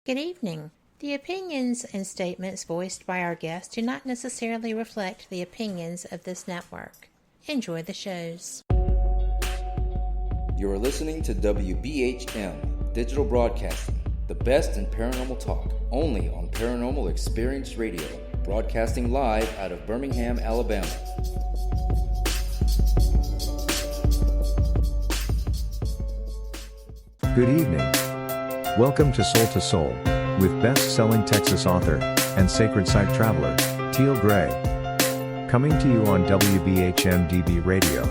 Good evening. The opinions and statements voiced by our guests do not necessarily reflect the opinions of this network. Enjoy the shows. You're listening to WBHM Digital Broadcasting, the best in paranormal talk, only on Paranormal Experience Radio, broadcasting live out of Birmingham, Alabama. Good evening. Welcome to Soul, with best-selling Texas author and sacred site traveler, Teal Gray. Coming to you on WBHM-DB Radio.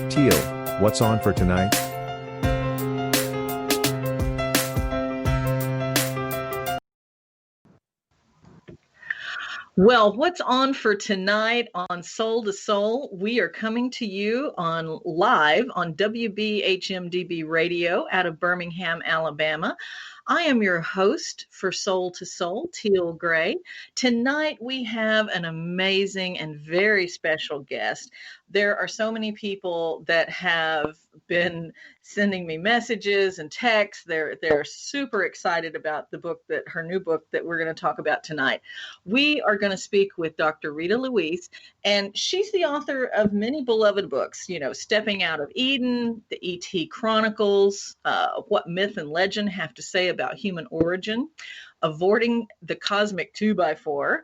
Teal, what's on for tonight? Well, what's on for tonight on Soul to Soul? We are coming to you on live on WBHM-DB Radio out of Birmingham, Alabama. I am your host for Soul to Soul, Teal Gray. Tonight we have an amazing and very special guest. There are so many people that have been sending me messages and texts. They're super excited about her new book that we're going to talk about tonight. We are going to speak with Dr. Rita Louise, and she's the author of many beloved books, Stepping Out of Eden, the E.T. Chronicles, What Myth and Legend Have to Say About Human Origin, Avoiding the Cosmic 2x4,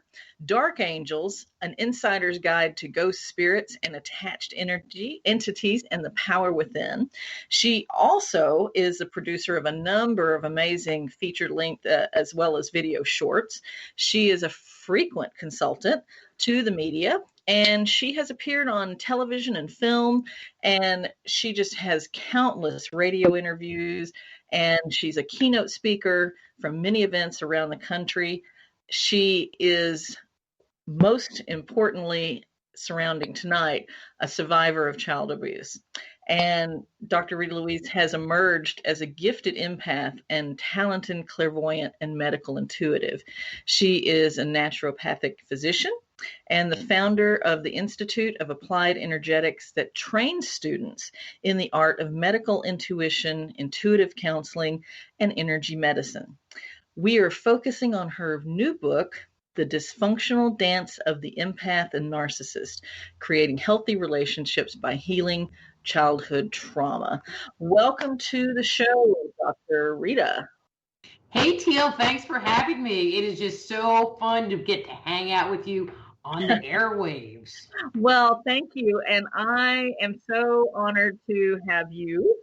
Dark Angels, An Insider's Guide to Ghost Spirits and Attached Entities and the Power Within. She also is the producer of a number of amazing feature-length as well as video shorts. She is a frequent consultant to the media, and she has appeared on television and film, and she just has countless radio interviews, and she's a keynote speaker from many events around the country. She is, most importantly, surrounding tonight, a survivor of child abuse. And Dr. Rita Louise has emerged as a gifted empath and talented clairvoyant and medical intuitive. She is a naturopathic physician and the founder of the Institute of Applied Energetics that trains students in the art of medical intuition, intuitive counseling, and energy medicine. We are focusing on her new book, The Dysfunctional Dance of the Empath and Narcissist, Creating Healthy Relationships by Healing Childhood Trauma. Welcome to the show, Dr. Rita. Hey, Teal, thanks for having me. It is just so fun to get to hang out with you on the airwaves. Well, thank you. And I am so honored to have you.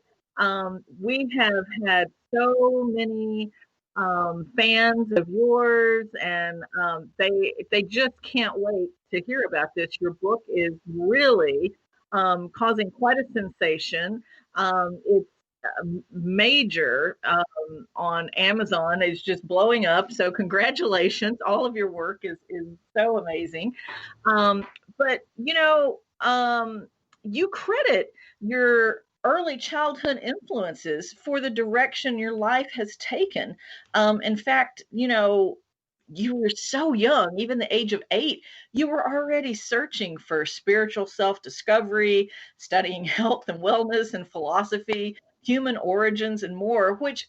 We have had so many fans of yours, and they just can't wait to hear about this. Your book is really causing quite a sensation. It's major on Amazon. Is just blowing up. So congratulations. All of your work is so amazing. But you credit your early childhood influences for the direction your life has taken. In fact, you were so young, even the age of 8, you were already searching for spiritual self-discovery, studying health and wellness and philosophy, human origins, and more, which,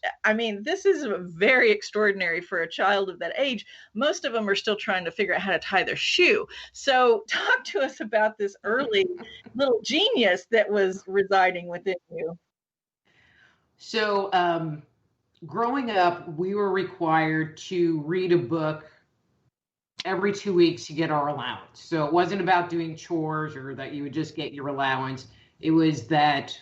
this is very extraordinary for a child of that age. Most of them are still trying to figure out how to tie their shoe. So talk to us about this early little genius that was residing within you. So, growing up, we were required to read a book every 2 weeks to get our allowance. So it wasn't about doing chores or that you would just get your allowance. It was that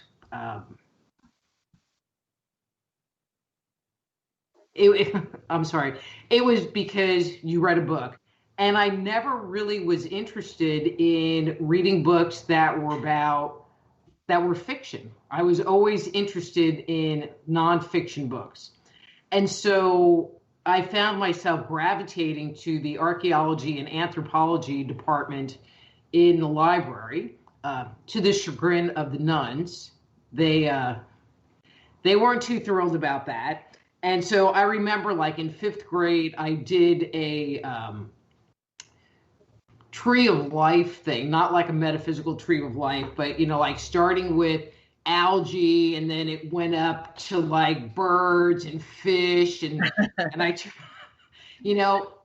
it was because you read a book. And I never really was interested in reading books that were fiction. I was always interested in nonfiction books. And so I found myself gravitating to the archaeology and anthropology department in the library, to the chagrin of the nuns. They weren't too thrilled about that. And so I remember, like, in 5th grade, I did a tree of life thing, not like a metaphysical tree of life, but, like starting with algae, and then it went up to like birds and fish, and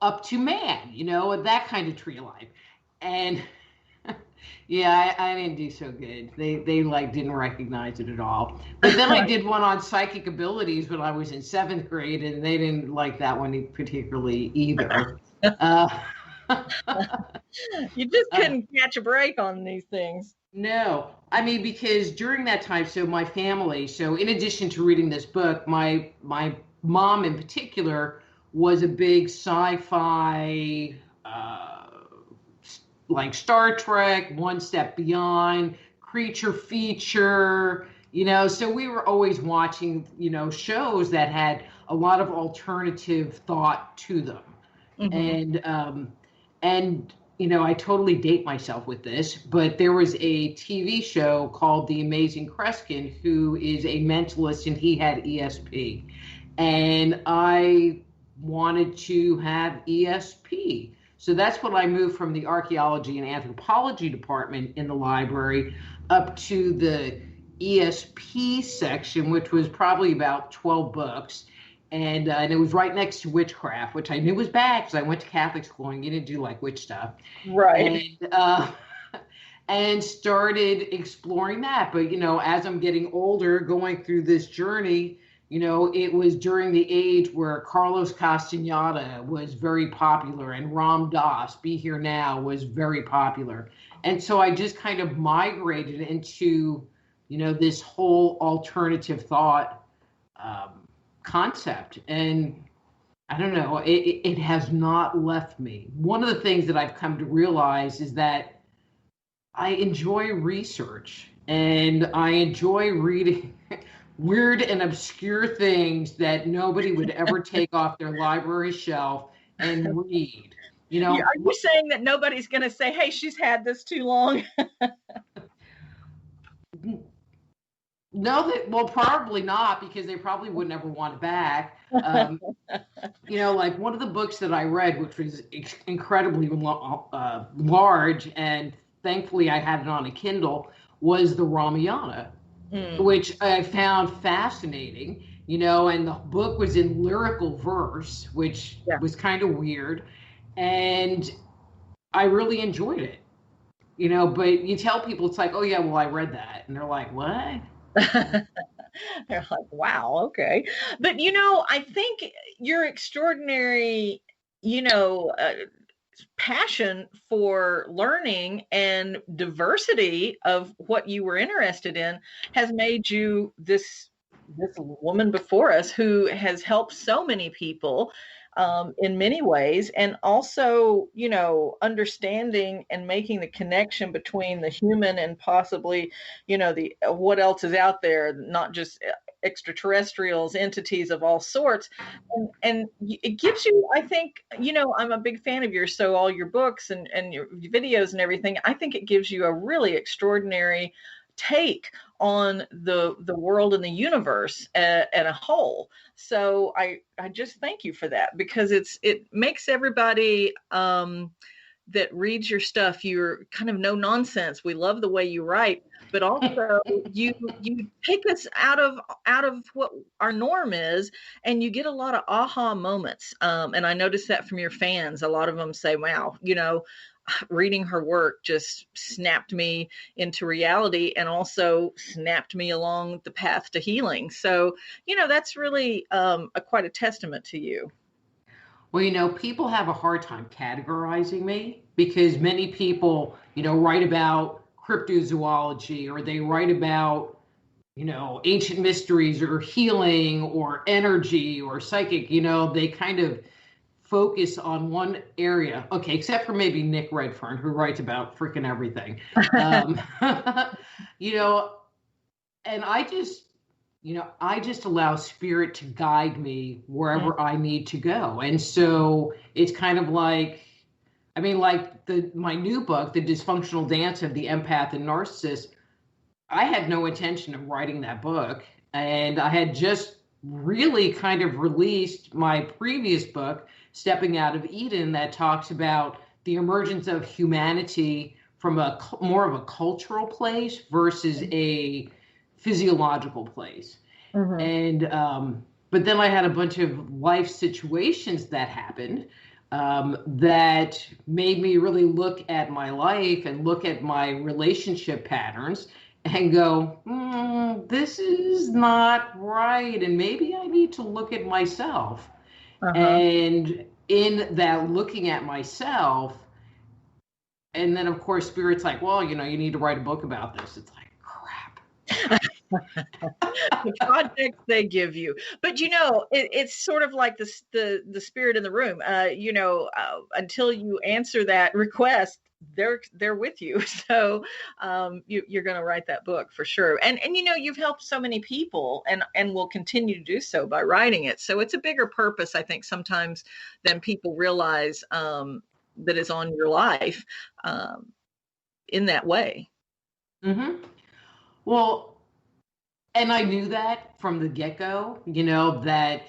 up to man, that kind of tree of life. And yeah, I didn't do so good. They like didn't recognize it at all. But then I did one on psychic abilities when I was in 7th grade, and they didn't like that one particularly either. You just couldn't catch a break on these things. No, I mean, because during that time, so my family, so in addition to reading this book, my mom in particular was a big sci-fi, like Star Trek, One Step Beyond, creature feature, so we were always watching, shows that had a lot of alternative thought to them. Mm-hmm. And I totally date myself with this, but there was a TV show called The Amazing Kreskin, who is a mentalist, and he had ESP. And I wanted to have ESP. So that's when I moved from the archaeology and anthropology department in the library up to the ESP section, which was probably about 12 books. And it was right next to witchcraft, which I knew was bad because I went to Catholic school and you didn't do like witch stuff. Right. And started exploring that. But, as I'm getting older, going through this journey, it was during the age where Carlos Castaneda was very popular and Ram Dass, Be Here Now, was very popular. And so I just kind of migrated into, this whole alternative thought concept. And I don't know, it has not left me. One of the things that I've come to realize is that I enjoy research and I enjoy reading weird and obscure things that nobody would ever take off their library shelf and read. Are you saying that nobody's going to say, hey, she's had this too long? No, well, probably not, because they probably would never want it back. Like one of the books that I read, which was incredibly large, and thankfully I had it on a Kindle, was the Ramayana, which I found fascinating, and the book was in lyrical verse, which was kind of weird. And I really enjoed it, but you tell people, it's like, oh yeah, well, I read that. And they're like, what? They're like, wow, okay. But, I think your extraordinary, passion for learning and diversity of what you were interested in has made you this woman before us who has helped so many people in many ways, and also, understanding and making the connection between the human and possibly, the what else is out there, not just extraterrestrials, entities of all sorts. And it gives you, I think, I'm a big fan of yours, so all your books and your videos and everything, I think it gives you a really extraordinary take on the world and the universe at a whole. So I just thank you for that, because it makes everybody that reads your stuff, you're kind of no nonsense. We love the way you write, but also you take us out of what our norm is, and you get a lot of aha moments. And I noticed that from your fans. A lot of them say, wow, reading her work just snapped me into reality and also snapped me along the path to healing. So, that's really quite a testament to you. Well, people have a hard time categorizing me, because many people, write about cryptozoology, or they write about, ancient mysteries or healing or energy or psychic, they kind of focus on one area. Okay, except for maybe Nick Redfern, who writes about freaking everything. And I just allow spirit to guide me wherever I need to go. And so it's kind of like, my new book, The Dysfunctional Dance of the Empath and Narcissist, I had no intention of writing that book. And I had just really kind of released my previous book, Stepping Out of Eden, that talks about the emergence of humanity from more of a cultural place versus a physiological place. And but then I had a bunch of life situations that happened that made me really look at my life and look at my relationship patterns and go, this is not right, and maybe I need to look at myself. And in that looking at myself, and then of course Spirit's like, well, you need to write a book about this. It's like, crap. The projects they give you, but it's sort of like the spirit in the room. Until you answer that request, they're with you. So you're going to write that book for sure. And you've helped so many people, and will continue to do so by writing it. So it's a bigger purpose, I think, sometimes than people realize, that is on your life in that way. Well, and I knew that from the get-go, that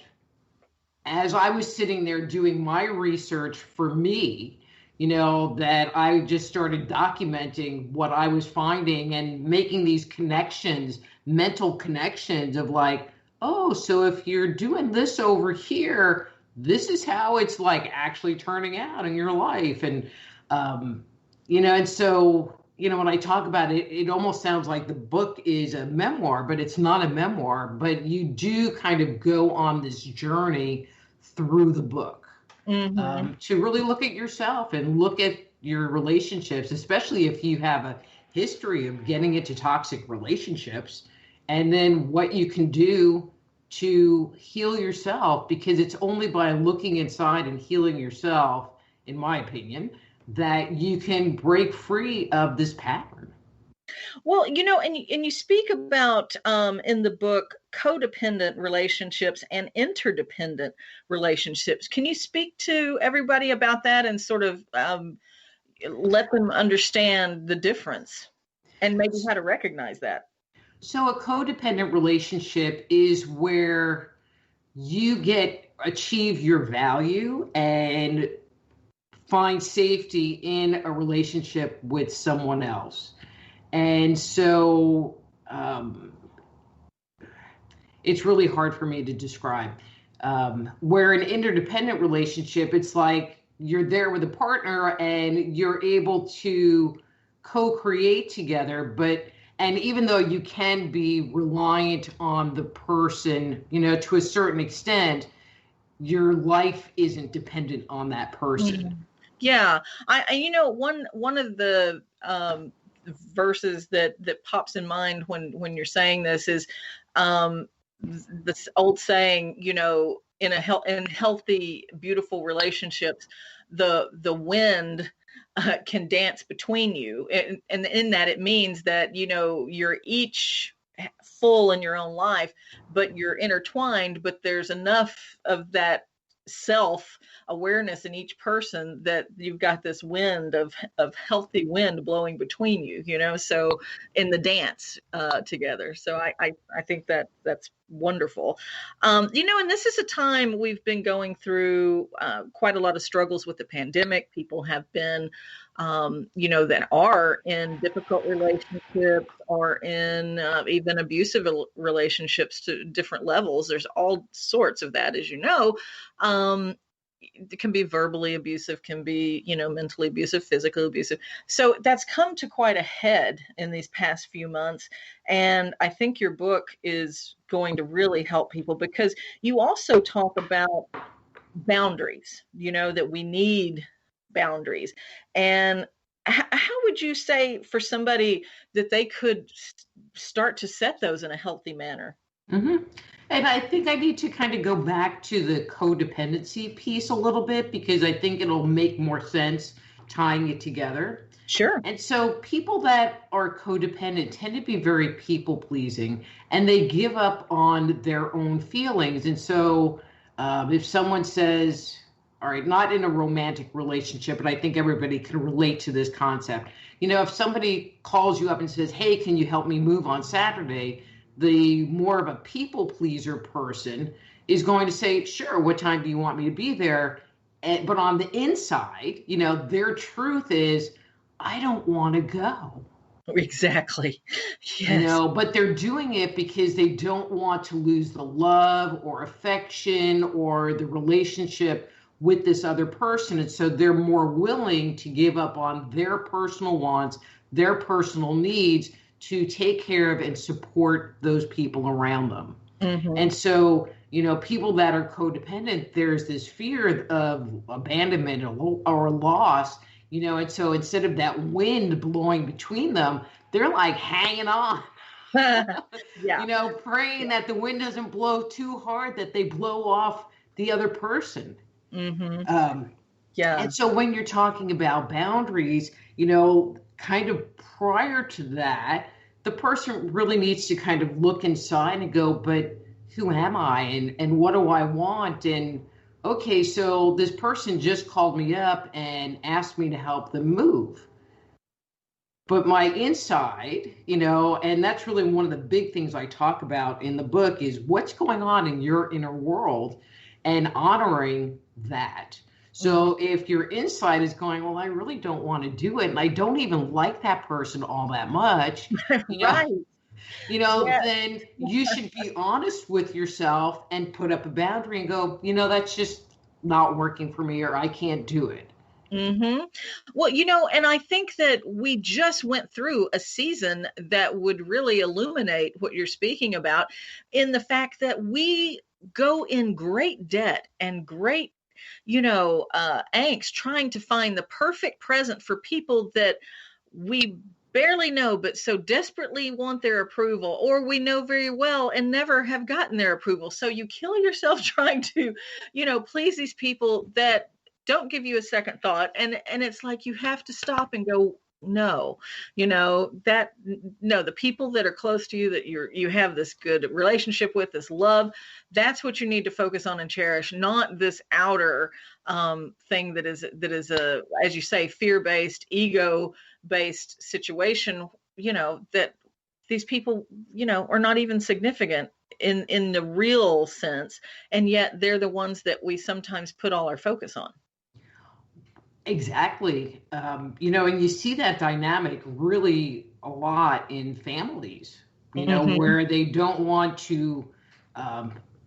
as I was sitting there doing my research for me, that I just started documenting what I was finding and making these connections, mental connections of like, oh, so if you're doing this over here, this is how it's like actually turning out in your life. And, and so, when I talk about it, it almost sounds like the book is a memoir, but it's not a memoir, but you do kind of go on this journey through the book to really look at yourself and look at your relationships, especially if you have a history of getting into toxic relationships, and then what you can do to heal yourself, because it's only by looking inside and healing yourself, in my opinion, that you can break free of this pattern. Well, and you speak about in the book codependent relationships and interdependent relationships. Can you speak to everybody about that and sort of let them understand the difference and maybe how to recognize that? So a codependent relationship is where you achieve your value and find safety in a relationship with someone else. And so it's really hard for me to describe. Where an interdependent relationship, it's like you're there with a partner and you're able to co-create together, and even though you can be reliant on the person, to a certain extent, your life isn't dependent on that person. Yeah. One of the verses that pops in mind when you're saying this is this old saying, in healthy, beautiful relationships, the wind can dance between you. And in that, it means that, you're each full in your own life, but you're intertwined, but there's enough of that self-awareness in each person that you've got this wind of healthy wind blowing between you, so in the dance together. So I think that's wonderful. And this is a time we've been going through quite a lot of struggles with the pandemic. People have been that are in difficult relationships or in even abusive relationships to different levels. There's all sorts of that, as you know. It can be verbally abusive, can be, mentally abusive, physically abusive. So that's come to quite a head in these past few months. And I think your book is going to really help people, because you also talk about boundaries, that we need boundaries. And how would you say for somebody that they could start to set those in a healthy manner? And I think I need to kind of go back to the codependency piece a little bit, because I think it'll make more sense tying it together. Sure. And so people that are codependent tend to be very people pleasing, and they give up on their own feelings. And so if someone says, all right, not in a romantic relationship, but I think everybody can relate to this concept. If somebody calls you up and says, hey, can you help me move on Saturday? The more of a people pleaser person is going to say, sure, what time do you want me to be there? But on the inside, their truth is, I don't want to go. Exactly. Yes. But they're doing it because they don't want to lose the love or affection or the relationship with this other person. And so they're more willing to give up on their personal wants, their personal needs to take care of and support those people around them. Mm-hmm. And so, people that are codependent, there's this fear of abandonment or loss, and so instead of that wind blowing between them, they're like hanging on, praying that the wind doesn't blow too hard, that they blow off the other person. Mm-hmm. And so when you're talking about boundaries, kind of prior to that, the person really needs to kind of look inside and go, but who am I and what do I want? And okay, so this person just called me up and asked me to help them move. But my inside, and that's really one of the big things I talk about in the book is what's going on in your inner world and honoring that. So if your inside is going, well, I really don't want to do it, and I don't even like that person all that much, right. Then you should be honest with yourself and put up a boundary and go, that's just not working for me, or I can't do it. Mm-hmm. Well, and I think that we just went through a season that would really illuminate what you're speaking about, in the fact that we go in great debt and great angst trying to find the perfect present for people that we barely know, but so desperately want their approval, or we know very well and never have gotten their approval. So you kill yourself trying to, please these people that don't give you a second thought. And it's like, you have to stop and go, no, the people that are close to you, that you have this good relationship with, this love, that's what you need to focus on and cherish, not this outer thing that is a, as you say, fear-based, ego-based situation, that these people, are not even significant in the real sense. And yet they're the ones that we sometimes put all our focus on. Exactly. And you see that dynamic really a lot in families, where they don't want to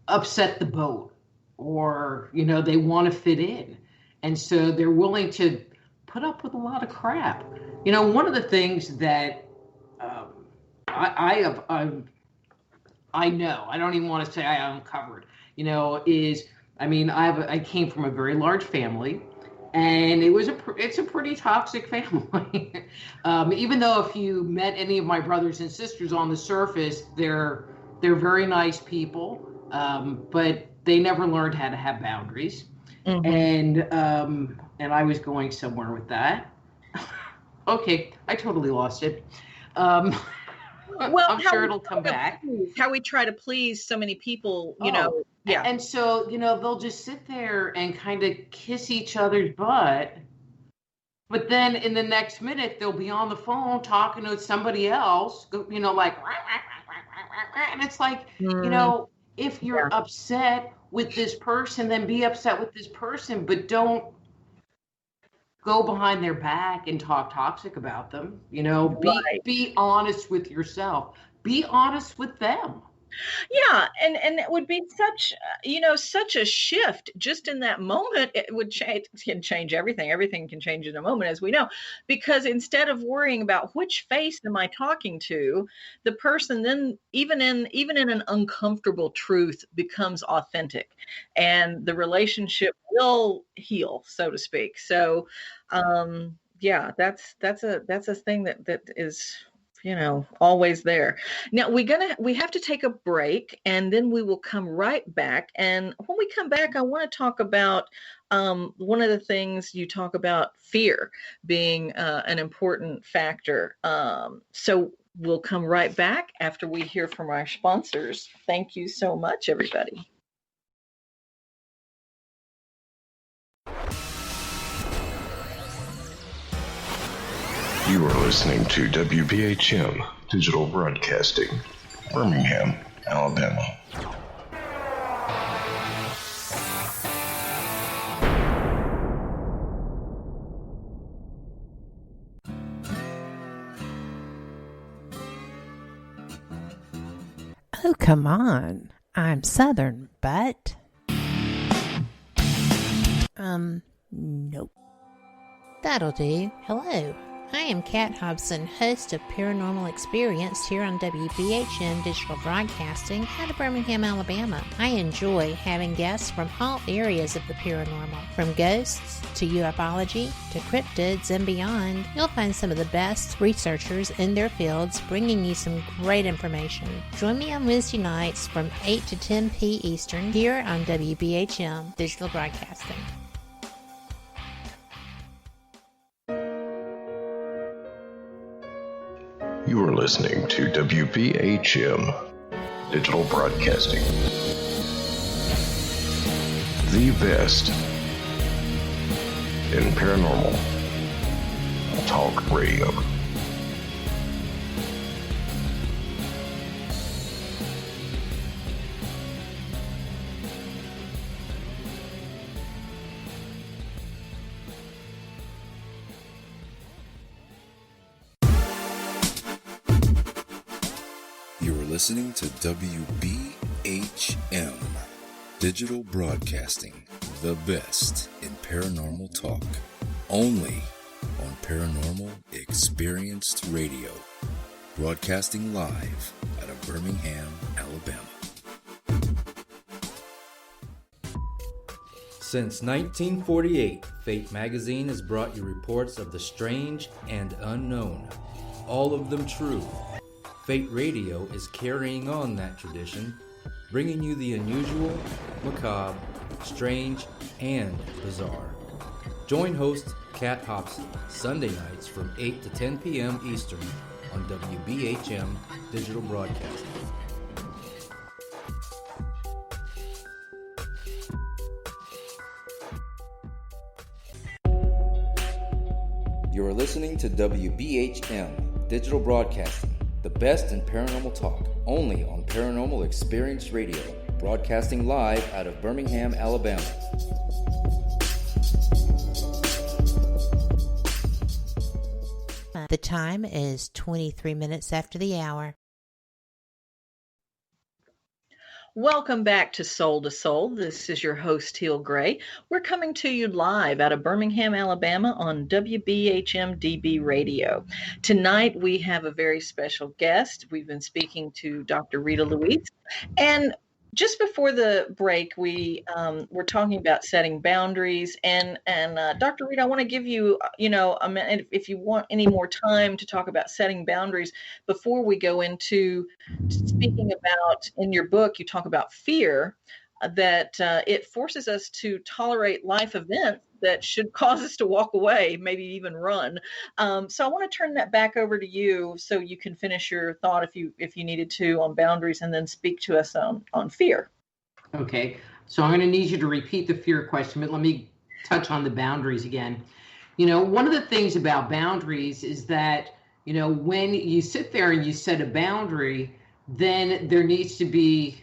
upset the boat, or, they want to fit in. And so they're willing to put up with a lot of crap. One of the things that I know, I don't even want to say I uncovered, is, I came from a very large family. And it's a pretty toxic family. Even though if you met any of my brothers and sisters on the surface, they're very nice people, but they never learned how to have boundaries. Mm-hmm. And I was going somewhere with that. Okay, I totally lost it. Well, I'm sure it'll come back. How we try to please so many people, Yeah. And so, they'll just sit there and kind of kiss each other's butt. But then in the next minute, they'll be on the phone talking to somebody else, like, and it's like, if you're upset with this person, then be upset with this person, but don't go behind their back and talk toxic about them. Be honest with yourself. Be honest with them. Yeah. And it would be such a shift just in that moment. It would change everything. Everything can change in a moment, as we know, because instead of worrying about which face am I talking to, the person then even in an uncomfortable truth becomes authentic, and the relationship will heal, so to speak. So, that's a thing that is, always there. Now we have to take a break, and then we will come right back. And when we come back, I want to talk about one of the things you talk about, fear being an important factor. So we'll come right back after we hear from our sponsors. Thank you so much, everybody. You are listening to WBHM Digital Broadcasting, Birmingham, Alabama. Oh, come on. I'm Southern, but... Nope. That'll do. Hello. I am Kat Hobson, host of Paranormal Experience here on WBHM Digital Broadcasting out of Birmingham, Alabama. I enjoy having guests from all areas of the paranormal, from ghosts to ufology to cryptids and beyond. You'll find some of the best researchers in their fields bringing you some great information. Join me on Wednesday nights from 8 to 10 p. Eastern here on WBHM Digital Broadcasting. You are listening to WBHM Digital Broadcasting, the best in paranormal talk radio. Listening to WBHM Digital Broadcasting, the best in paranormal talk, only on Paranormal Experienced Radio, broadcasting live out of Birmingham, Alabama. Since 1948, Fate magazine has brought you reports of the strange and unknown, all of them true. Fate Radio is carrying on that tradition, bringing you the unusual, macabre, strange, and bizarre. Join host Kat Hobson Sunday nights from 8 to 10 p.m. Eastern on WBHM Digital Broadcasting. You are listening to WBHM Digital Broadcasting, the best in paranormal talk, only on Paranormal Experience Radio, broadcasting live out of Birmingham, Alabama. The time is 23 minutes after the hour. Welcome back to Soul. This is your host, Teal Gray. We're coming to you live out of Birmingham, Alabama on WBHM-DB radio. Tonight, we have a very special guest. We've been speaking to Dr. Rita Louise. And just before the break, we were talking about setting boundaries. And Dr. Rita, I want to give you, a minute if you want any more time to talk about setting boundaries before we go into speaking about, in your book, you talk about fear, that it forces us to tolerate life events that should cause us to walk away, maybe even run. So I want to turn that back over to you so you can finish your thought if you needed to on boundaries, and then speak to us on fear. Okay, so I'm going to need you to repeat the fear question, but let me touch on the boundaries again. One of the things about boundaries is that, when you sit there and you set a boundary, then there needs to be,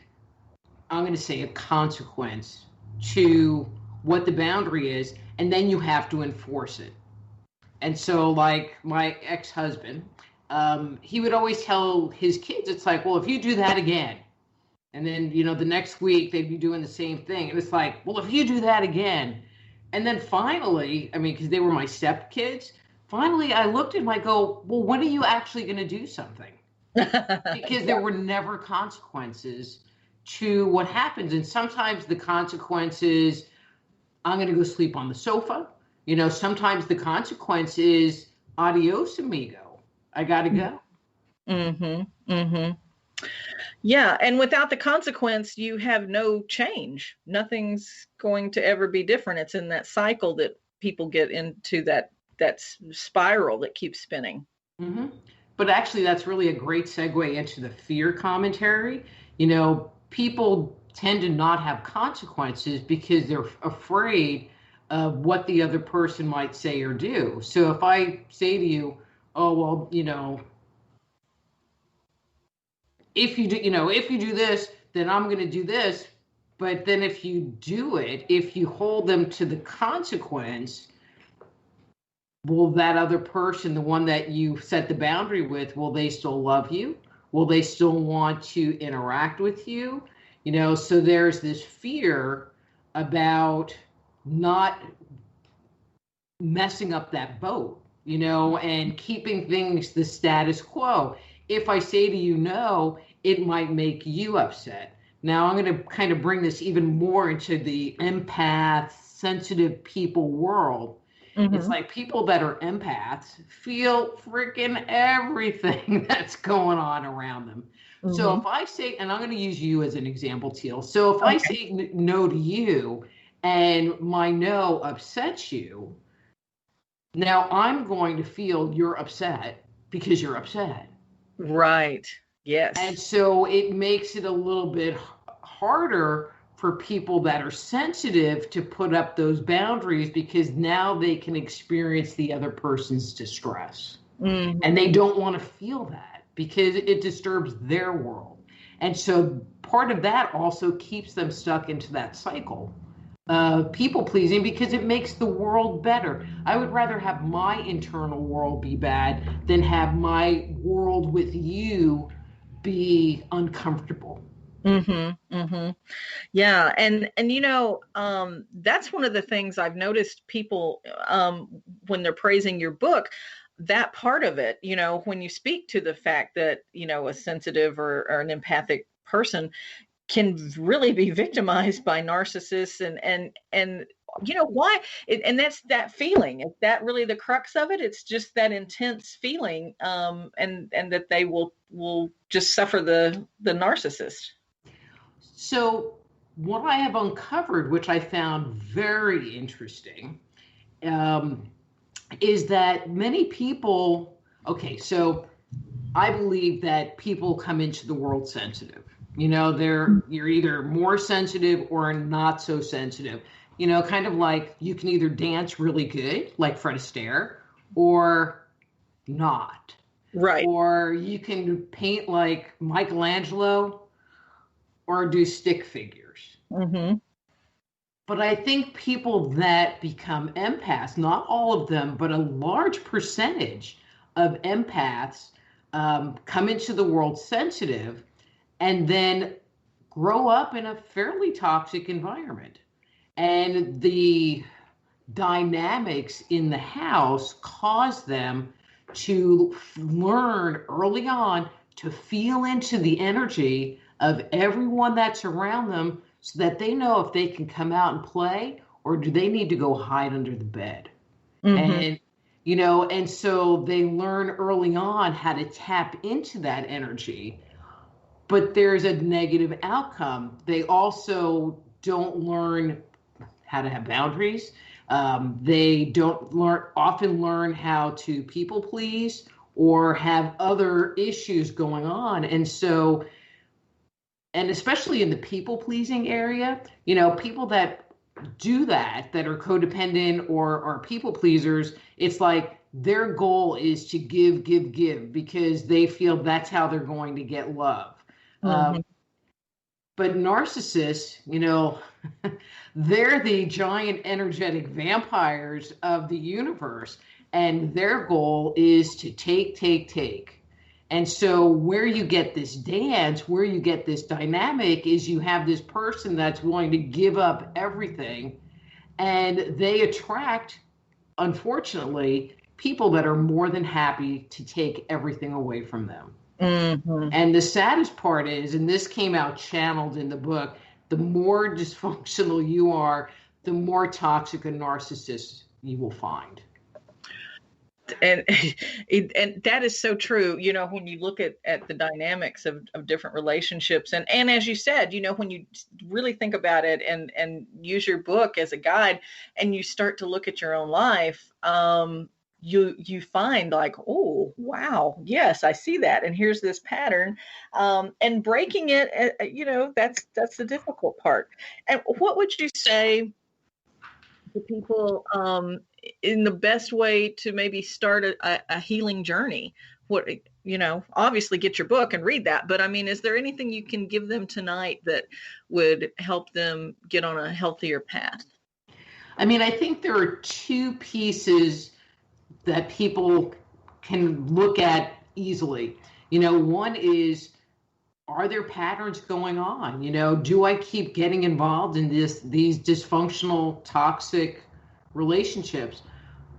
I'm going to say, a consequence to what the boundary is, and then you have to enforce it. And so, like my ex-husband, he would always tell his kids, it's like, well, if you do that again, and then, the next week they'd be doing the same thing. And it's like, well, if you do that again. And then finally, because they were my stepkids, finally I looked at him, I go, well, when are you actually going to do something? Because there were never consequences to what happens. And sometimes the consequence is, I'm going to go sleep on the sofa. Sometimes the consequence is, adios, amigo. I got to go. Mm-hmm. Mm-hmm. Yeah. And without the consequence, you have no change. Nothing's going to ever be different. It's in that cycle that people get into, that spiral that keeps spinning. Mm-hmm. But actually, that's really a great segue into the fear commentary. People tend to not have consequences because they're afraid of what the other person might say or do. So if I say to you, oh, well, if you do this, then I'm going to do this. But then if you do it, if you hold them to the consequence, will that other person, the one that you set the boundary with, will they still love you? Will they still want to interact with you? So there's this fear about not messing up that boat, and keeping things the status quo. If I say to you no, it might make you upset. Now I'm going to kind of bring this even more into the empath, sensitive people world. It's like people that are empaths feel freaking everything that's going on around them. So if I say, and I'm going to use you as an example, Teal. So if I say no to you and my no upsets you, now I'm going to feel you're upset because you're upset. Right. Yes. And so it makes it a little bit harder for people that are sensitive to put up those boundaries, because now they can experience the other person's distress. And they don't want to feel that because it disturbs their world. And so part of that also keeps them stuck into that cycle of people pleasing, because it makes the world better. I would rather have my internal world be bad than have my world with you be uncomfortable. Yeah. And that's one of the things I've noticed people, when they're praising your book, that part of it, when you speak to the fact that, a sensitive or an empathic person can really be victimized by narcissists and why, and that's that feeling. Is that really the crux of it? It's just that intense feeling, and that they will just suffer the narcissist. So what I have uncovered, which I found very interesting, is that many people, so I believe that people come into the world sensitive. You're either more sensitive or not so sensitive. Kind of like you can either dance really good, like Fred Astaire, or not. Right. Or you can paint like Michelangelo, or do stick figures. But I think people that become empaths, not all of them, but a large percentage of empaths come into the world sensitive and then grow up in a fairly toxic environment. And the dynamics in the house cause them to learn early on to feel into the energy of everyone that's around them, so that they know if they can come out and play, or do they need to go hide under the bed. And and so they learn early on how to tap into that energy, but there's a negative outcome. They also don't learn how to have boundaries. They don't often learn how to people please or have other issues going on. And so, and especially in the people pleasing area, people that do that are codependent or are people pleasers, it's like their goal is to give, because they feel that's how they're going to get love. But narcissists, they're the giant energetic vampires of the universe, and their goal is to take. And so where you get this dance, where you get this dynamic, is you have this person that's willing to give up everything, and they attract, unfortunately, people that are more than happy to take everything away from them. And the saddest part is, and this came out channeled in the book, the more dysfunctional you are, the more toxic a narcissist you will find. And that is so true. When you look at the dynamics of different relationships, and as you said, when you really think about it and use your book as a guide, and you start to look at your own life, you find like, oh, wow, yes, I see that. And here's this pattern, and breaking it, that's the difficult part. And what would you say to people, in the best way to maybe start a healing journey? What, obviously get your book and read that, but I mean, is there anything you can give them tonight that would help them get on a healthier path? I mean, I think there are two pieces that people can look at easily. One is, are there patterns going on? Do I keep getting involved in these dysfunctional, toxic relationships?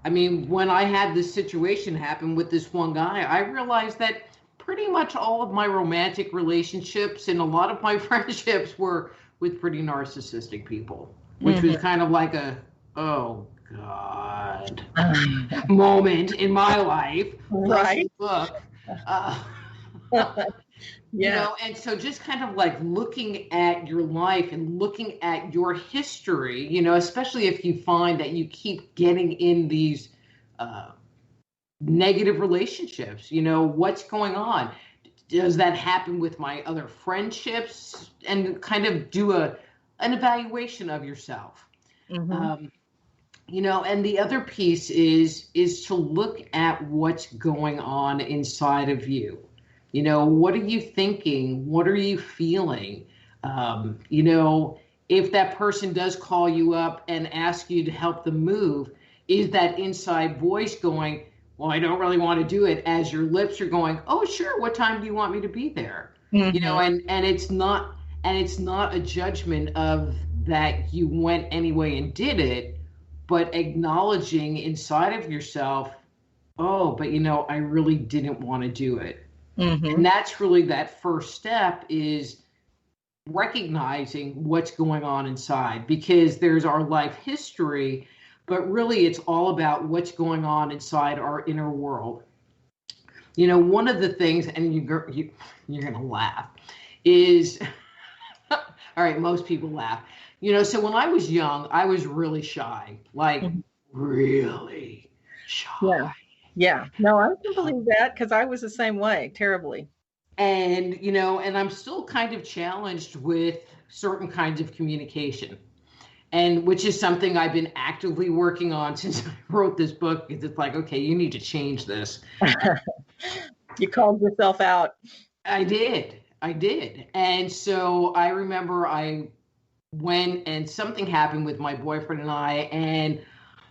I mean, when I had this situation happen with this one guy, I realized that pretty much all of my romantic relationships and a lot of my friendships were with pretty narcissistic people, which was kind of like a, oh God, moment in my life. Right. Book. And so just kind of like looking at your life and looking at your history, especially if you find that you keep getting in these negative relationships, what's going on? Does that happen with my other friendships? And kind of do an evaluation of yourself. And the other piece is to look at what's going on inside of you. What are you thinking? What are you feeling? If that person does call you up and ask you to help them move, is that inside voice going, well, I don't really want to do it, as your lips are going, oh, sure, what time do you want me to be there? And it's not a judgment of that you went anyway and did it, but acknowledging inside of yourself, oh, but I really didn't want to do it. And that's really that first step, is recognizing what's going on inside, because there's our life history, but really it's all about what's going on inside our inner world. One of the things, and you're going to laugh, is, all right, most people laugh. So when I was young, I was really shy, like really shy. Yeah. No, I can believe that, because I was the same way, terribly. And, and I'm still kind of challenged with certain kinds of communication, and which is something I've been actively working on since I wrote this book, because it's like, okay, you need to change this. You called yourself out. I did. And so I remember I went, and something happened with my boyfriend and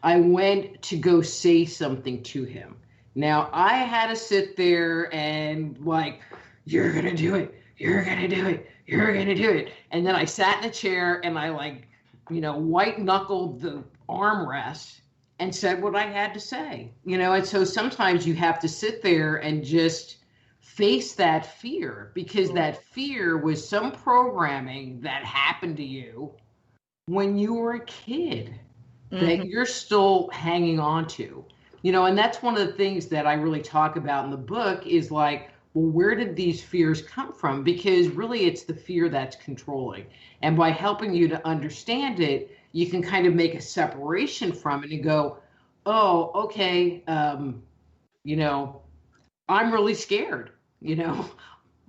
I went to go say something to him. Now I had to sit there and like, you're going to do it. You're going to do it. You're going to do it. And then I sat in a chair and I white knuckled the armrest and said what I had to say, and so sometimes you have to sit there and just face that fear, because that fear was some programming that happened to you when you were a kid that you're still hanging on to, and that's one of the things that I really talk about in the book, is like, well, where did these fears come from? Because really it's the fear that's controlling. And by helping you to understand it, you can kind of make a separation from it and go, oh, okay, I'm really scared.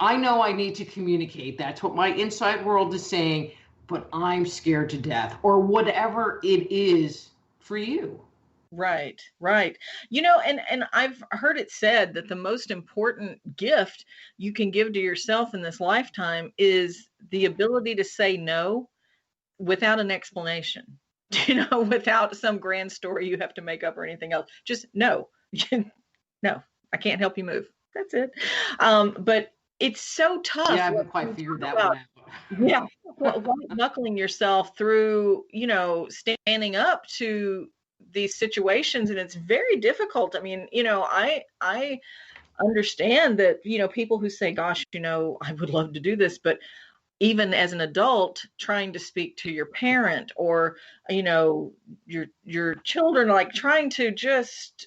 I know I need to communicate. That's what my inside world is saying, but I'm scared to death, or whatever it is for you. Right. And I've heard it said that the most important gift you can give to yourself in this lifetime is the ability to say no without an explanation, without some grand story you have to make up or anything else. Just no, no, I can't help you move. That's it. But it's so tough. Yeah, I haven't quite figured that one out. Yeah. Well, knuckling yourself through, standing up to these situations, and it's very difficult. I mean, I understand that, people who say, gosh, I would love to do this, but even as an adult trying to speak to your parent or, your children, like trying to just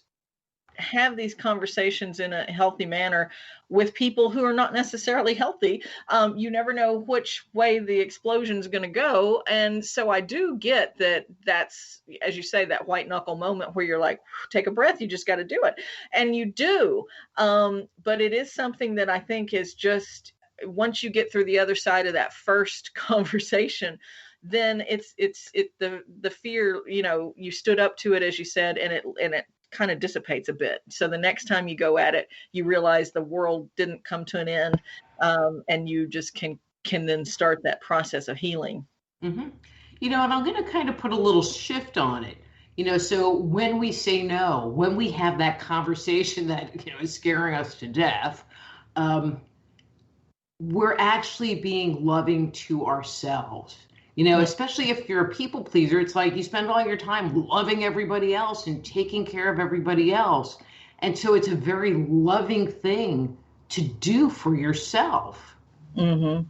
have these conversations in a healthy manner with people who are not necessarily healthy. You never know which way the explosion is going to go. And so I do get that that's, as you say, that white knuckle moment where you're like, take a breath, you just got to do it. And you do. But it is something that I think is just, once you get through the other side of that first conversation, then it's the fear, you stood up to it, as you said, and it kind of dissipates a bit. So the next time you go at it, you realize the world didn't come to an end, and you just can then start that process of healing. Mm-hmm. And I'm going to kind of put a little shift on it. So when we say no, when we have that conversation that is scaring us to death, we're actually being loving to ourselves. Especially if you're a people pleaser, it's like you spend all your time loving everybody else and taking care of everybody else. And so it's a very loving thing to do for yourself,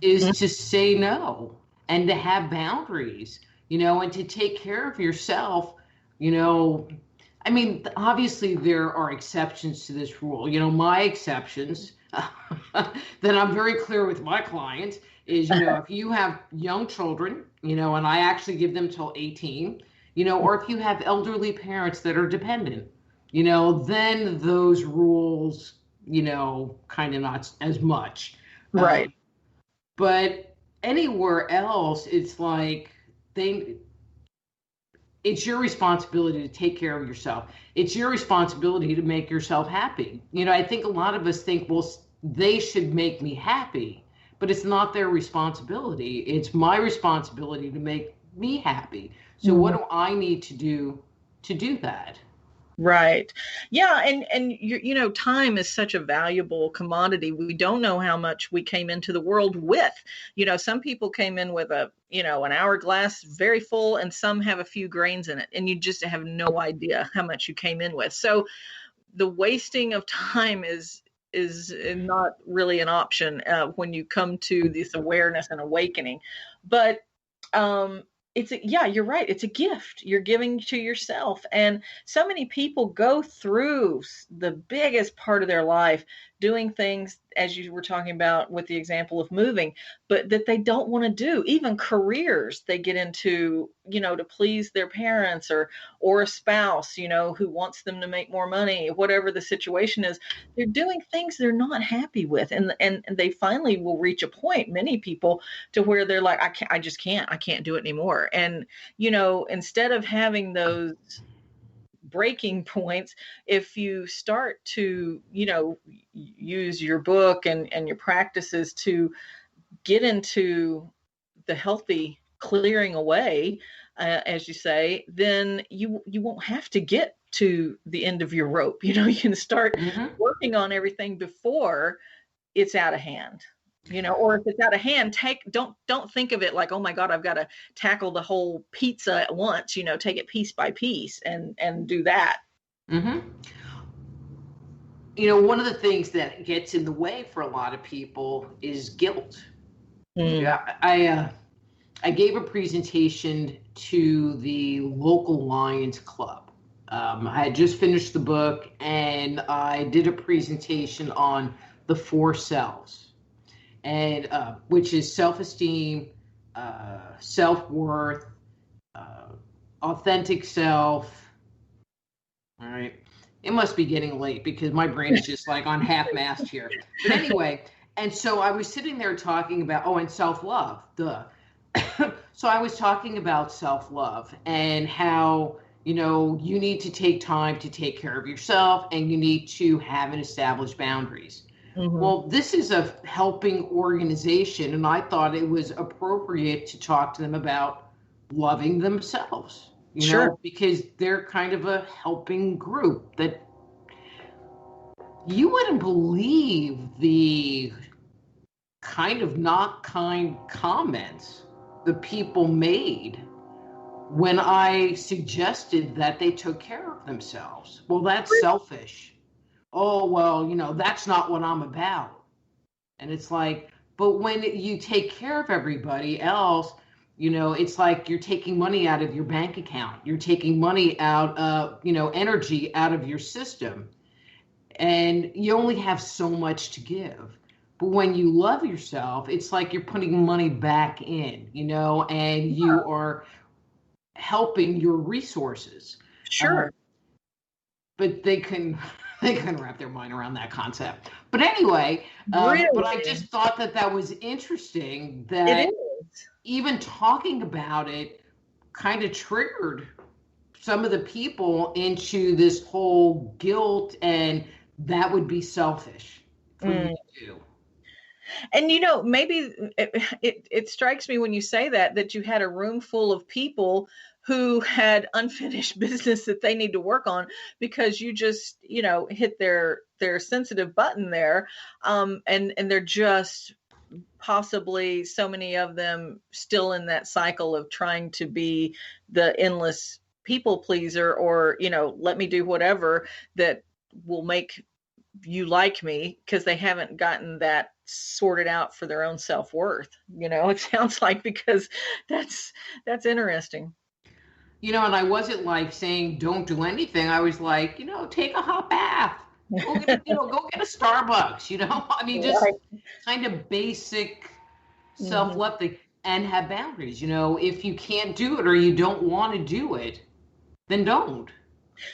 is to say no and to have boundaries, and to take care of yourself. I mean, obviously there are exceptions to this rule. My exceptions that I'm very clear with my clients is, if you have young children, and I actually give them till 18, or if you have elderly parents that are dependent, then those rules, kind of not as much. Right. But anywhere else, it's like it's your responsibility to take care of yourself. It's your responsibility to make yourself happy. I think a lot of us think, well, they should make me happy, but it's not their responsibility. It's my responsibility to make me happy. So what do I need to do that? Right. Yeah. And time is such a valuable commodity. We don't know how much we came into the world with. Some people came in with an hourglass very full, and some have a few grains in it, and you just have no idea how much you came in with. So the wasting of time is not really an option when you come to this awareness and awakening. But you're right. It's a gift you're giving to yourself. And so many people go through the biggest part of their life doing things, as you were talking about with the example of moving, but that they don't want to do. Even careers they get into, to please their parents or a spouse, who wants them to make more money, whatever the situation is. They're doing things they're not happy with. And they finally will reach a point, many people, to where they're like, I can't do it anymore. And, instead of having those breaking points, if you start to use your book and your practices to get into the healthy clearing away, as you say, then you won't have to get to the end of your rope. You can start working on everything before it's out of hand. Or if it's out of hand, don't think of it like, oh my God, I've got to tackle the whole pizza at once, take it piece by piece and do that. One of the things that gets in the way for a lot of people is guilt. Yeah, I gave a presentation to the local Lions Club. I had just finished the book, and I did a presentation on the 4 cells. And which is self-esteem, self-worth, authentic self. All right. It must be getting late because my brain is just like on half-mast here. But anyway, and so I was sitting there talking about, and self-love, duh. So I was talking about self-love and how, you need to take time to take care of yourself, and you need to have and establish boundaries. Well, this is a helping organization, and I thought it was appropriate to talk to them about loving themselves, Sure. Because they're kind of a helping group that you wouldn't believe the kind of not kind comments the people made when I suggested that they took care of themselves. Well, that's selfish. Oh, well, that's not what I'm about. And it's like, but when you take care of everybody else, it's like you're taking money out of your bank account. You're taking money out of, energy out of your system. And you only have so much to give. But when you love yourself, it's like you're putting money back in, and you are helping your resources. Sure. But they couldn't wrap their mind around that concept. But anyway, Really? But I just thought that was interesting that It is. Even talking about it kind of triggered some of the people into this whole guilt, and that would be selfish for me to do. And, maybe it strikes me when you say that you had a room full of people who had unfinished business that they need to work on because you just, hit their sensitive button there. And they're just possibly, so many of them, still in that cycle of trying to be the endless people pleaser, or, let me do whatever that will make you like me, because they haven't gotten that sorted out for their own self-worth. It sounds like, because that's interesting. And I wasn't like saying don't do anything. I was like, take a hot bath. Go get a Starbucks. I mean, just kind of basic self-love thing, and have boundaries. If you can't do it or you don't want to do it, then don't.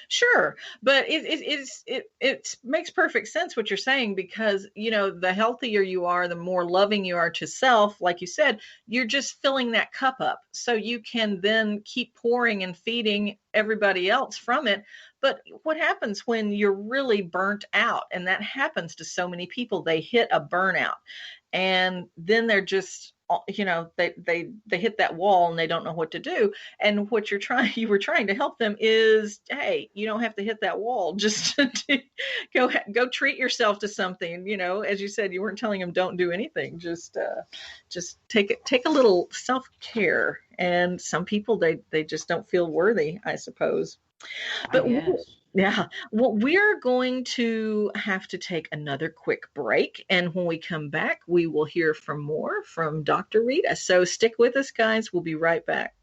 Sure. But it makes perfect sense what you're saying, because, the healthier you are, the more loving you are to self, like you said, you're just filling that cup up so you can then keep pouring and feeding everybody else from it. But what happens when you're really burnt out? And that happens to so many people. They hit a burnout, and then they're just, they hit that wall and they don't know what to do. And what you were trying to help them is, hey, you don't have to hit that wall. Just go treat yourself to something. As you said, you weren't telling them don't do anything. Just take a little self-care. And some people, they just don't feel worthy, I suppose. But yeah, well, we're going to have to take another quick break. And when we come back, we will hear more from Dr. Rita. So stick with us, guys. We'll be right back.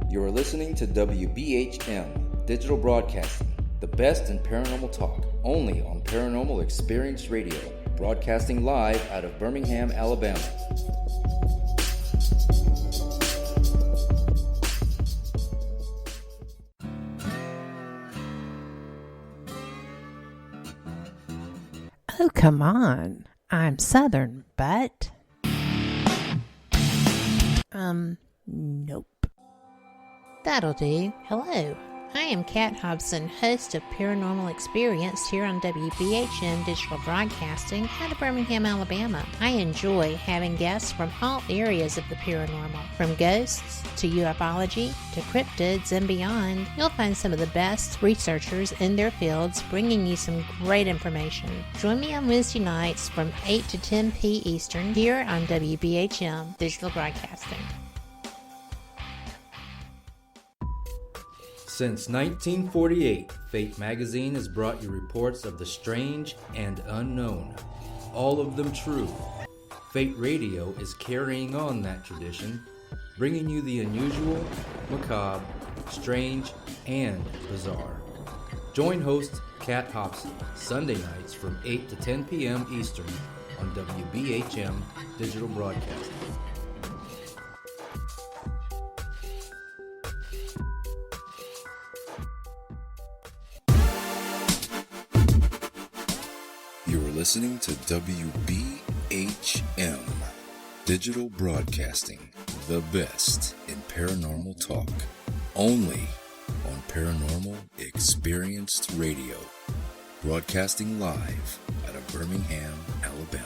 You are listening to WBHM Digital Broadcasting, the best in paranormal talk, only on Paranormal Experience Radio, broadcasting live out of Birmingham, Alabama. Oh, come on. I'm Southern, but... nope. That'll do. Hello. I am Kat Hobson, host of Paranormal Experience here on WBHM Digital Broadcasting out of Birmingham, Alabama. I enjoy having guests from all areas of the paranormal, from ghosts to ufology to cryptids and beyond. You'll find some of the best researchers in their fields bringing you some great information. Join me on Wednesday nights from 8 to 10 p. Eastern here on WBHM Digital Broadcasting. Since 1948, Fate magazine has brought you reports of the strange and unknown, all of them true. Fate Radio is carrying on that tradition, bringing you the unusual, macabre, strange, and bizarre. Join host Kat Hobson Sunday nights from 8 to 10 p.m. Eastern on WBHM Digital Broadcasting. Listening to WBHM Digital Broadcasting, the best in paranormal talk, only on Paranormal Experienced Radio, broadcasting live out of Birmingham, Alabama.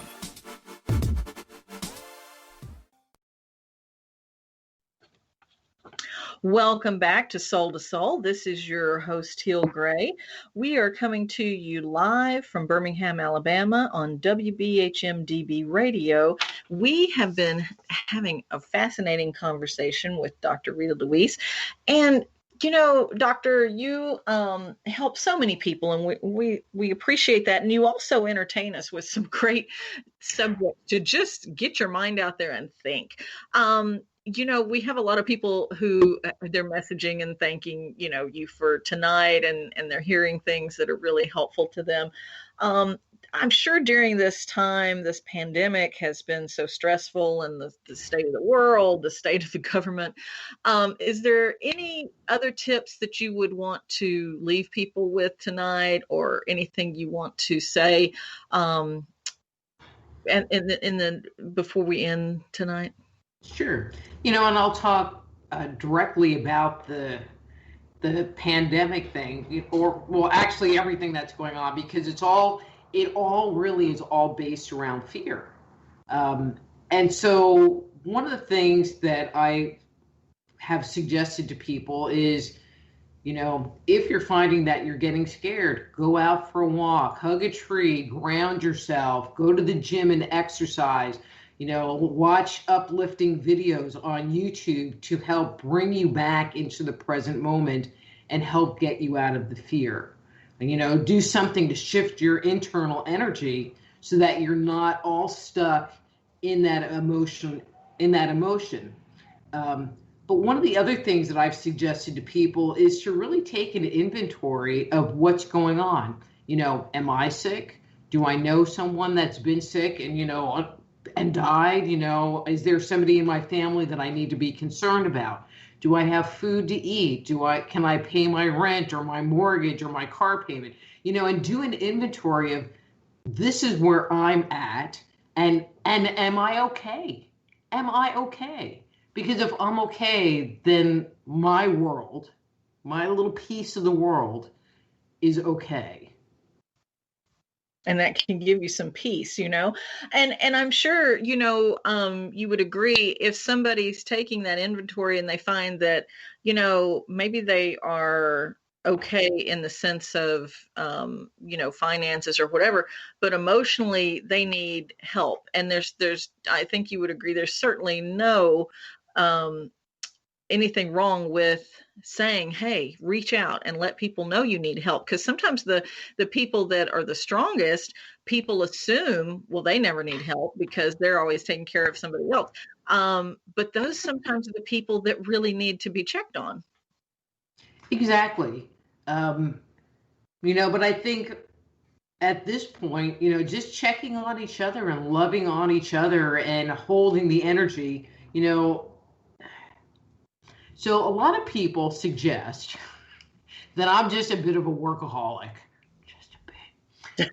Welcome back to Soul to Soul. This is your host, Teal Gray. We are coming to you live from Birmingham, Alabama on WBHM-DB radio. We have been having a fascinating conversation with Dr. Rita Louise. And Doctor, you help so many people, and we appreciate that. And you also entertain us with some great subjects to just get your mind out there and think. We have a lot of people who they're messaging and thanking, you for tonight, and they're hearing things that are really helpful to them. I'm sure during this time, this pandemic has been so stressful, and the state of the world, the state of the government. Is there any other tips that you would want to leave people with tonight, or anything you want to say and before we end tonight? Sure. And I'll talk directly about the pandemic thing, actually everything that's going on, because it all really is all based around fear. And so one of the things that I have suggested to people is, if you're finding that you're getting scared, go out for a walk, hug a tree, ground yourself, go to the gym and exercise, watch uplifting videos on YouTube to help bring you back into the present moment and help get you out of the fear. And, do something to shift your internal energy so that you're not all stuck in that emotion. But one of the other things that I've suggested to people is to really take an inventory of what's going on. Am I sick? Do I know someone that's been sick and died? Is there somebody in my family that I need to be concerned about? Do I have food to eat? Can I pay my rent or my mortgage or my car payment? And do an inventory of, this is where I'm at, and am I okay? Am I okay? Because if I'm okay, then my world, my little piece of the world, is okay. And that can give you some peace, and I'm sure, you would agree, if somebody's taking that inventory and they find that, maybe they are okay in the sense of, finances or whatever, but emotionally they need help. And there's, I think you would agree, there's certainly no, anything wrong with saying, hey, reach out and let people know you need help. Because sometimes the people that are the strongest, people assume, well, they never need help because they're always taking care of somebody else. But those sometimes are the people that really need to be checked on. Exactly. But I think at this point, just checking on each other and loving on each other and holding the energy, So a lot of people suggest that I'm just a bit of a workaholic, just a bit.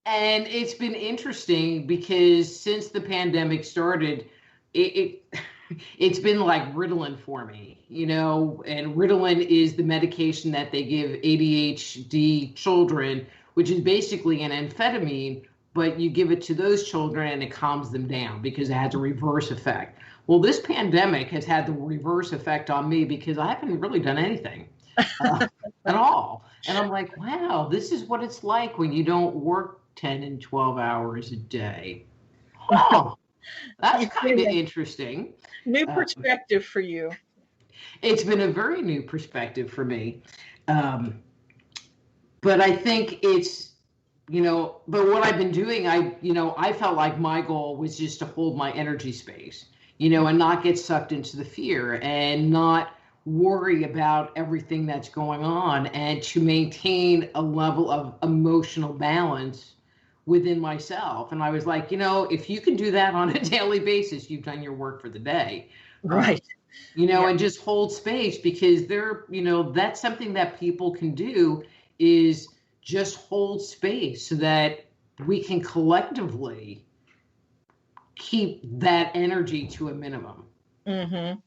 And it's been interesting because since the pandemic started, it's been like Ritalin for me, and Ritalin is the medication that they give ADHD children, which is basically an amphetamine, but you give it to those children and it calms them down because it has a reverse effect. Well, this pandemic has had the reverse effect on me because I haven't really done anything at all. And I'm like, wow, this is what it's like when you don't work 10 and 12 hours a day. Oh, that's kind of interesting. New perspective for you. It's been a very new perspective for me. But I think it's, but what I've been doing, I felt like my goal was just to hold my energy space, and not get sucked into the fear and not worry about everything that's going on, and to maintain a level of emotional balance within myself. And I was like, if you can do that on a daily basis, you've done your work for the day. Right. And just hold space, because that's something that people can do, is just hold space so that we can collectively keep that energy to a minimum. Mm-hmm.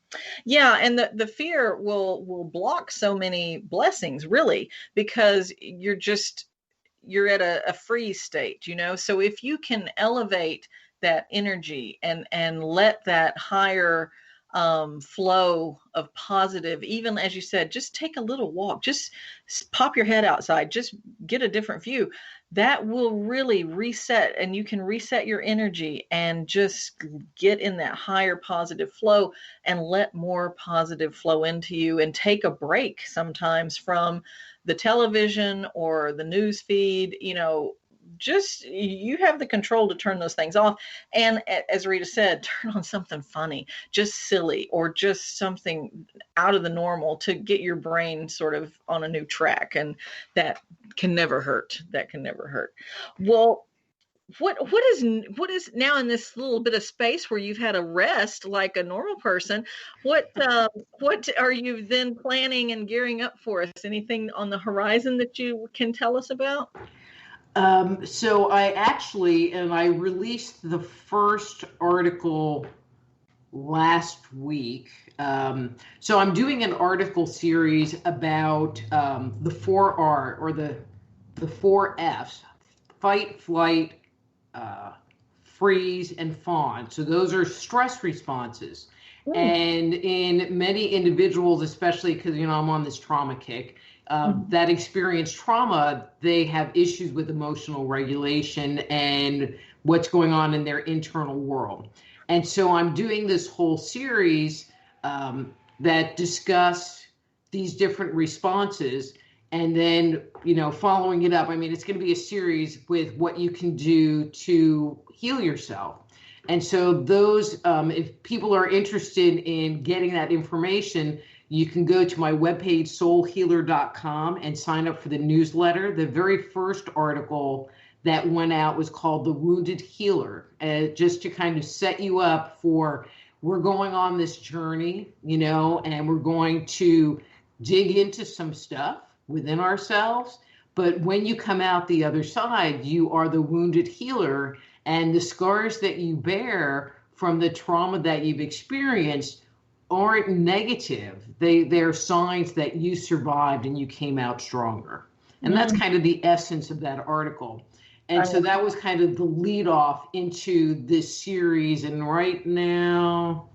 Yeah, and the fear will block so many blessings, really, because you're at a freeze state, So if you can elevate that energy and let that higher flow of positive, even as you said, just take a little walk, just pop your head outside, just get a different view. That will really reset, and you can reset your energy and just get in that higher positive flow and let more positive flow into you, and take a break sometimes from the television or the news feed. Just, you have the control to turn those things off. And as Rita said, turn on something funny, just silly, or just something out of the normal to get your brain sort of on a new track. And that can never hurt. That can never hurt. Well, what is now, in this little bit of space where you've had a rest like a normal person, what are you then planning and gearing up for us? Anything on the horizon that you can tell us about? So I released the first article last week. So I'm doing an article series about the 4R, or the 4 F's: fight, flight, freeze, and fawn. So those are stress responses. And in many individuals, especially because, I'm on this trauma kick, that experience trauma, they have issues with emotional regulation and what's going on in their internal world. And so I'm doing this whole series that discuss these different responses, and then, following it up. I mean, it's going to be a series with what you can do to heal yourself. And so those, if people are interested in getting that information, you can go to my webpage, soulhealer.com, and sign up for the newsletter. The very first article that went out was called The Wounded Healer, just to kind of set you up for, we're going on this journey, and we're going to dig into some stuff within ourselves. But when you come out the other side, you are the wounded healer, and the scars that you bear from the trauma that you've experienced aren't negative. They're signs that you survived and you came out stronger. And that's kind of the essence of that article. And so that was kind of the lead off into this series. And right now,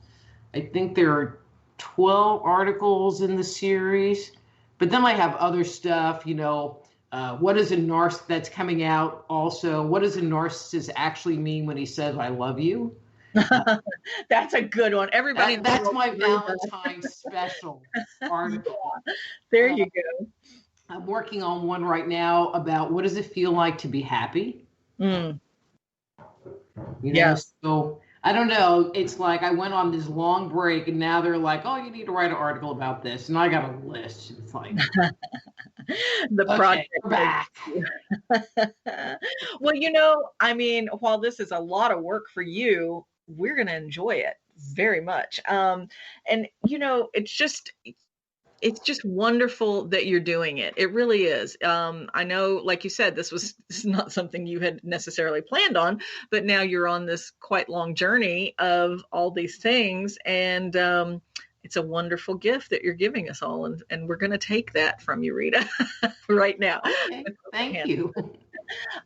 I think there are 12 articles in the series. But then I have other stuff, what is a narcissist that's coming out also? What does a narcissist actually mean when he says, I love you? That's a good one. Everybody. That's my Valentine's special article. There you go. I'm working on one right now about what does it feel like to be happy? So I don't know. It's like I went on this long break and now they're like, oh, you need to write an article about this. And I got a list. It's like the project. We're back. Well, while this is a lot of work for you, we're going to enjoy it very much. And it's just wonderful that you're doing it. It really is. I know, like you said, this is not something you had necessarily planned on, but now you're on this quite long journey of all these things. And it's a wonderful gift that you're giving us all. And we're going to take that from you, Rita, right now. Okay. Thank you.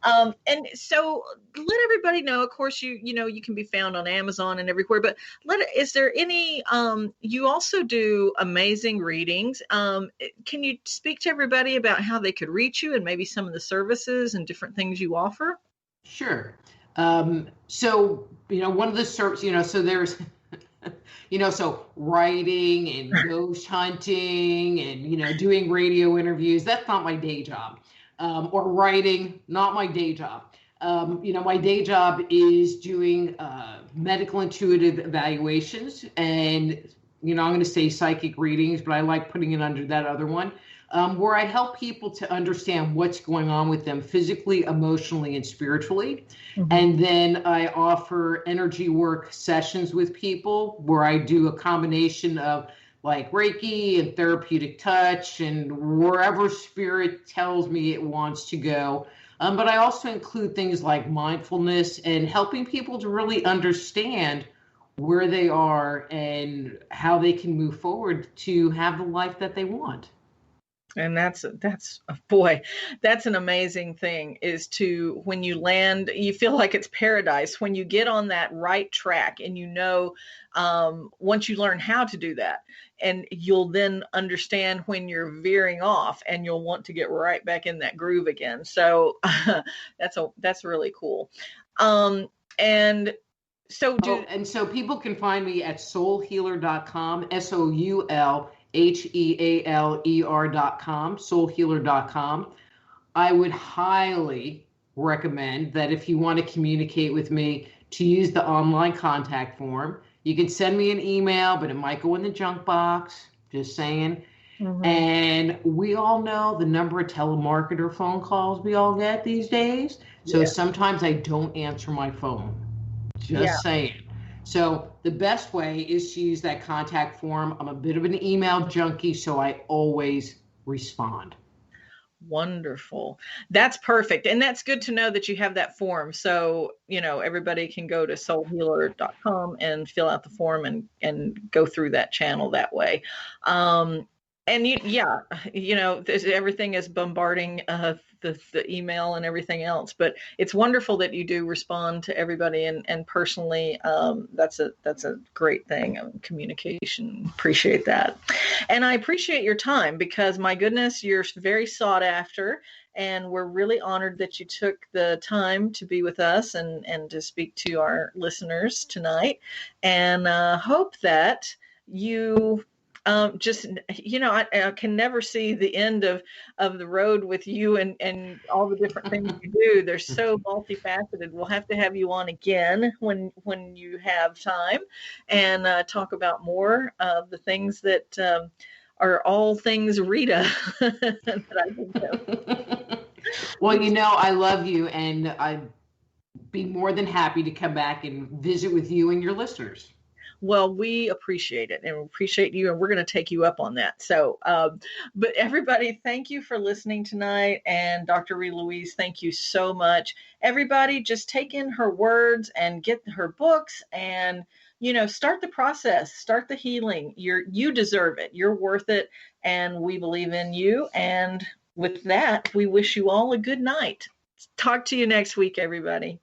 And so let everybody know, of course, you can be found on Amazon and everywhere, but is there any, you also do amazing readings. Can you speak to everybody about how they could reach you and maybe some of the services and different things you offer? Sure. So, one of the services, so there's, so writing and ghost hunting and, doing radio interviews, that's not my day job. Or writing, not my day job. My day job is doing medical intuitive evaluations and, I'm going to say psychic readings, but I like putting it under that other one, where I help people to understand what's going on with them physically, emotionally, and spiritually. Mm-hmm. And then I offer energy work sessions with people where I do a combination of like Reiki and therapeutic touch and wherever spirit tells me it wants to go. But I also include things like mindfulness and helping people to really understand where they are and how they can move forward to have the life that they want. And that's an amazing thing, is to, when you land, you feel like it's paradise when you get on that right track, and once you learn how to do that, and you'll then understand when you're veering off and you'll want to get right back in that groove again. So that's really cool. And so people can find me at soulhealer.com, soulhealer.com, soulhealer.com. I would highly recommend that if you want to communicate with me, to use the online contact form. You can send me an email, but it might go in the junk box, just saying. Mm-hmm. And we all know the number of telemarketer phone calls we all get these days. So sometimes I don't answer my phone, just saying. So the best way is to use that contact form. I'm a bit of an email junkie, so I always respond. Wonderful. That's perfect. And that's good to know that you have that form. So, everybody can go to soulhealer.com and fill out the form and go through that channel that way. And everything is bombarding the email and everything else, but it's wonderful that you do respond to everybody and personally. That's a great thing. Communication. Appreciate that. And I appreciate your time because my goodness, you're very sought after. And we're really honored that you took the time to be with us and to speak to our listeners tonight. And hope that you I can never see the end of the road with you and all the different things you do. They're so multifaceted. We'll have to have you on again when you have time and talk about more of the things that are all things Rita that I think of. Well, I love you, and I'd be more than happy to come back and visit with you and your listeners. Well, we appreciate it and appreciate you, and we're going to take you up on that. So, but everybody, thank you for listening tonight. And Dr. Rita Louise, thank you so much. Everybody, just take in her words and get her books and, start the process, start the healing. You deserve it. You're worth it. And we believe in you. And with that, we wish you all a good night. Talk to you next week, everybody.